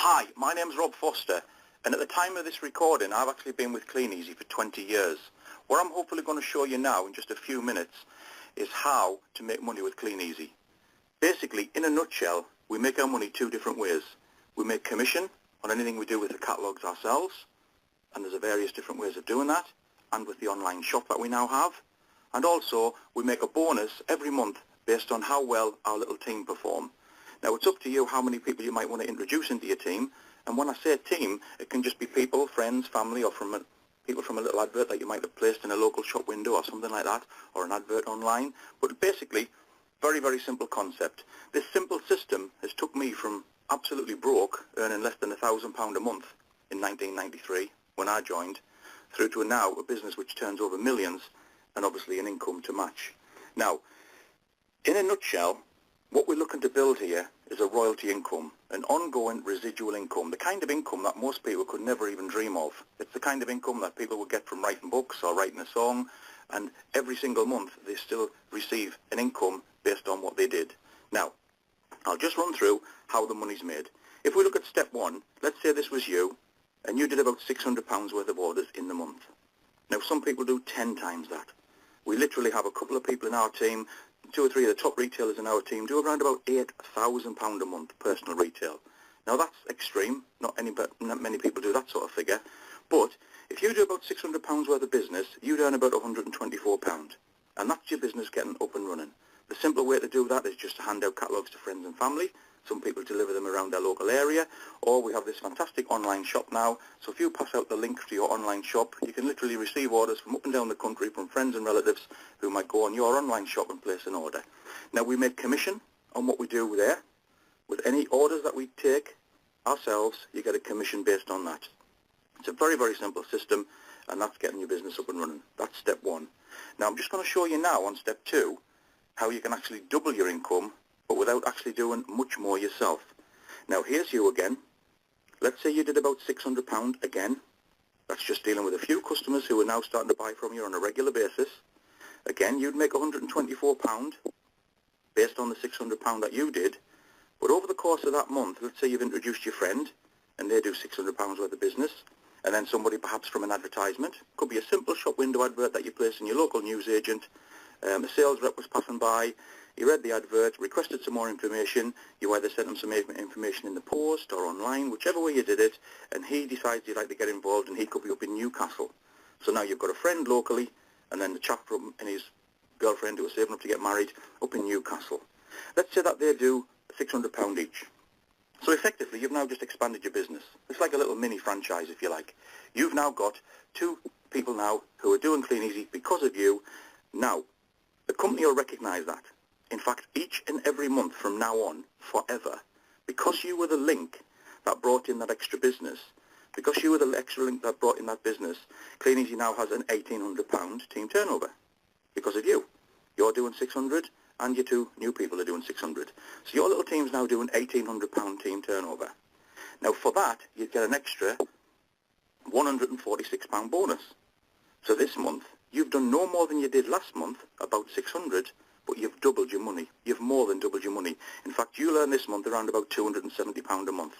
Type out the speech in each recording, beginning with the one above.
Hi, my name's Rob Forster, and at the time of this recording I've actually been with Kleeneze for 20 years. What I'm hopefully going to show you now in just a few minutes is how to make money with Kleeneze. Basically, in a nutshell, we make our money two different ways. We make commission on anything we do with the catalogues ourselves, and there's various different ways of doing that, and with the online shop that we now have. And also, we make a bonus every month based on how well our little team perform. Now, it's up to you how many people you might want to introduce into your team. And when I say team, it can just be people, friends, family, or people from a little advert that you might have placed in a local shop window or something like that, or an advert online. But basically, very, very simple concept. This simple system has took me from absolutely broke, earning less than £1,000 a month in 1993 when I joined, through to now a business which turns over millions and obviously an income to match. Now, in a nutshell, what we're looking to build here is a royalty income, an ongoing residual income, the kind of income that most people could never even dream of. It's the kind of income that people would get from writing books or writing a song, and every single month they still receive an income based on what they did. Now, I'll just run through how the money's made. If we look at step one, let's say this was you, and you did about £600 worth of orders in the month. Now, some people do 10 times that. We literally have a couple of people in our team, 2 or 3 of the top retailers in our team do around about £8,000 a month personal retail. Now that's extreme, not many people do that sort of figure, but if you do about £600 worth of business, you'd earn about £124, and that's your business getting up and running. The simple way to do that is just to hand out catalogues to friends and family. Some people deliver them around their local area, or we have this fantastic online shop now, so if you pass out the link to your online shop, you can literally receive orders from up and down the country from friends and relatives who might go on your online shop and place an order. Now, we make commission on what we do there. With any orders that we take ourselves, you get a commission based on that. It's a very, very simple system, and that's getting your business up and running. That's step one. Now, I'm just going to show you now on step two how you can actually double your income, but without actually doing much more yourself. Now, here's you again. Let's say you did about £600 again. That's just dealing with a few customers who are now starting to buy from you on a regular basis. Again, you'd make £124 based on the £600 that you did. But over the course of that month, let's say you've introduced your friend, and they do £600 worth of business, and then somebody perhaps from an advertisement. Could be a simple shop window advert that you place in your local newsagent. A sales rep was passing by, he read the advert, requested some more information. You either sent him some information in the post or online, whichever way you did it, and he decides he'd like to get involved, and he could be up in Newcastle. So now you've got a friend locally, and then the chap from and his girlfriend who are saving up to get married up in Newcastle. Let's say that they do £600 each. So effectively, you've now just expanded your business. It's like a little mini franchise, if you like. You've now got 2 people now who are doing Kleeneze because of you. Now, the company will recognise that. In fact, each and every month from now on, forever, because you were the link that brought in that extra business, because you were the extra link that brought in that business, Kleeneze now has an £1,800 team turnover because of you. You're doing 600 and your 2 new people are doing 600. So your little team's now doing £1,800 team turnover. Now for that, you'd get an extra £146 bonus. So this month, you've done no more than you did last month, about 600, but you've doubled your money. You've more than doubled your money. In fact, you'll earn this month around about £270 a month.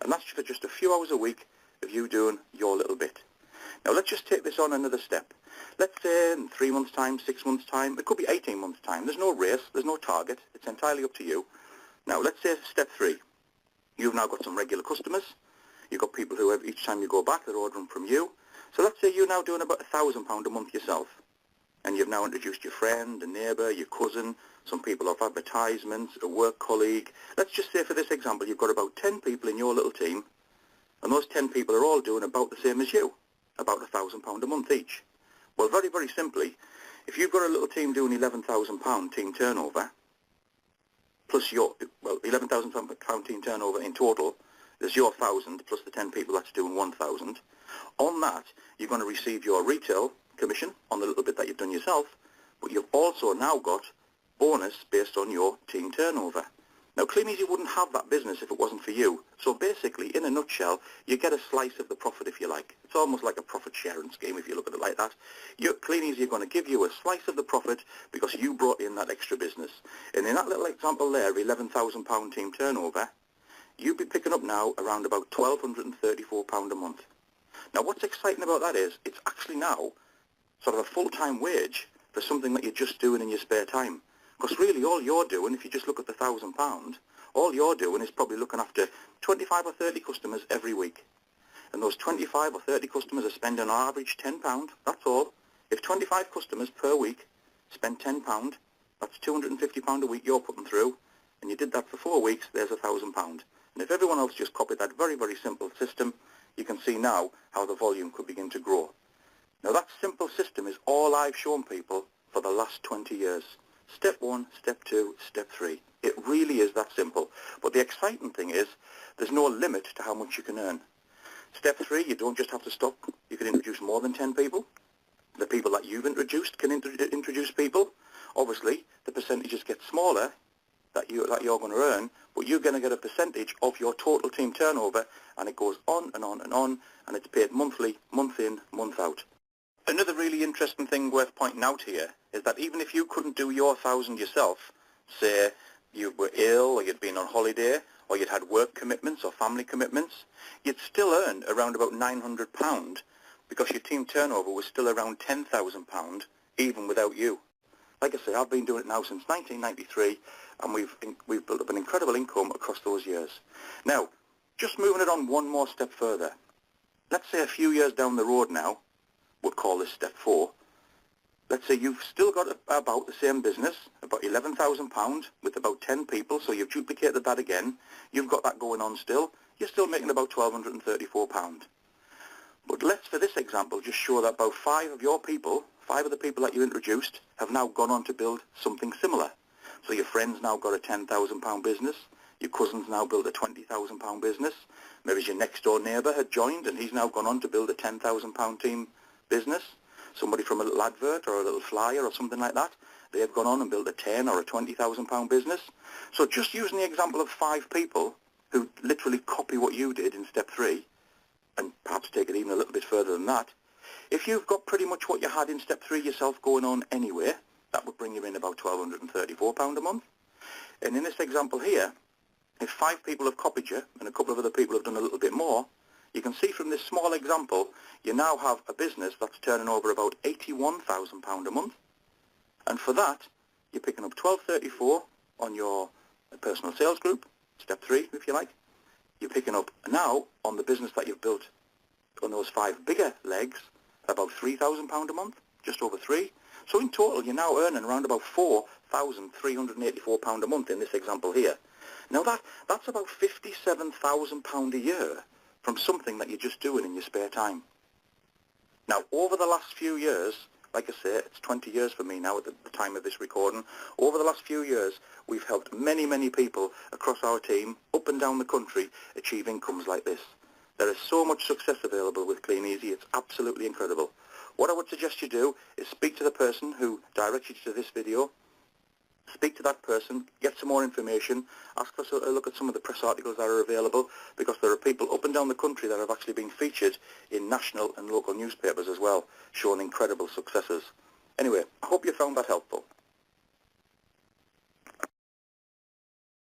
And that's for just a few hours a week of you doing your little bit. Now let's just take this on another step. Let's say in 3 months' time, 6 months' time, it could be 18 months' time. There's no race, there's no target. It's entirely up to you. Now let's say step 3. You've now got some regular customers. You've got people who each time you go back, they're ordering from you. So let's say you're now doing about £1,000 a month yourself. And you've now introduced your friend, a neighbour, your cousin, some people off advertisements, a work colleague. Let's just say for this example, you've got about 10 people in your little team, and those 10 people are all doing about the same as you, about £1,000 a month each. Well, very, very simply, if you've got a little team doing £11,000 team turnover, plus your, well, £11,000 team turnover in total, there's your 1,000 plus the 10 people that's doing 1,000. On that, you're going to receive your retail commission on the little bit that you've done yourself, but you've also now got bonus based on your team turnover. Now, Kleeneze wouldn't have that business if it wasn't for you. So basically, in a nutshell, you get a slice of the profit, if you like. It's almost like a profit sharing scheme, if you look at it like that. Kleeneze are going to give you a slice of the profit because you brought in that extra business. And in that little example there, £11,000 team turnover, you'd be picking up now around about £1,234 a month. Now what's exciting about that is it's actually now sort of a full-time wage for something that you're just doing in your spare time. Because really all you're doing, if you just look at the £1,000, all you're doing is probably looking after 25 or 30 customers every week. And those 25 or 30 customers are spending on average £10, that's all. If 25 customers per week spend £10, that's £250 a week you're putting through, and you did that for 4 weeks, there's £1,000. And if everyone else just copied that very, very simple system, you can see now how the volume could begin to grow. Now that simple system is all I've shown people for the last 20 years. Step 1, Step 2, Step 3. It really is that simple. But the exciting thing is there's no limit to how much you can earn. Step 3, you don't just have to stop. You can introduce more than 10 people. The people that you've introduced can introduce people. Obviously, the percentages get smaller that you're going to earn, but you're going to get a percentage of your total team turnover, and it goes on and on and on, and it's paid monthly, month in, month out. Another really interesting thing worth pointing out here is that even if you couldn't do your 1,000 yourself, say you were ill or you'd been on holiday or you'd had work commitments or family commitments, you'd still earn around about £900 because your team turnover was still around £10,000 even without you. Like I say, I've been doing it now since 1993, and we've built up an incredible income across those years. Now, just moving it on one more step further. Let's say a few years down the road now, we'll call this Step 4. Let's say you've still got about the same business, about £11,000 with about 10 people, so you've duplicated that again. You've got that going on still. You're still making about £1,234. But let's, for this example, just show that about 5 of your people, 5 of the people that you introduced, have now gone on to build something similar. So your friend's now got a £10,000 business. Your cousin's now built a £20,000 business. Maybe your next door neighbour had joined and he's now gone on to build a £10,000 team business. Somebody from a little advert or a little flyer or something like that, they have gone on and built a £10,000 or a £20,000 business. So just using the example of 5 people who literally copy what you did in Step 3, and perhaps take it even a little bit further than that, if you've got pretty much what you had in Step 3 yourself going on anyway, that would bring you in about £1,234 a month. And in this example here, if 5 people have copied you and a couple of other people have done a little bit more, you can see from this small example, you now have a business that's turning over about £81,000 a month. And for that, you're picking up £1,234 on your personal sales group, Step 3 if you like. You're picking up now on the business that you've built on those 5 bigger legs about £3,000 a month, just over 3. So in total, you're now earning around about £4,384 a month in this example here. Now that's about £57,000 a year from something that you're just doing in your spare time. Now, over the last few years, like I say, it's 20 years for me now at the time of this recording. Over the last few years, we've helped many, many people across our team, up and down the country, achieve incomes like this. There is so much success available with Kleeneze, it's absolutely incredible. What I would suggest you do is speak to the person who directed you to this video, speak to that person, get some more information, ask for a look at some of the press articles that are available, because there are people up and down the country that have actually been featured in national and local newspapers as well, showing incredible successes. Anyway, I hope you found that helpful.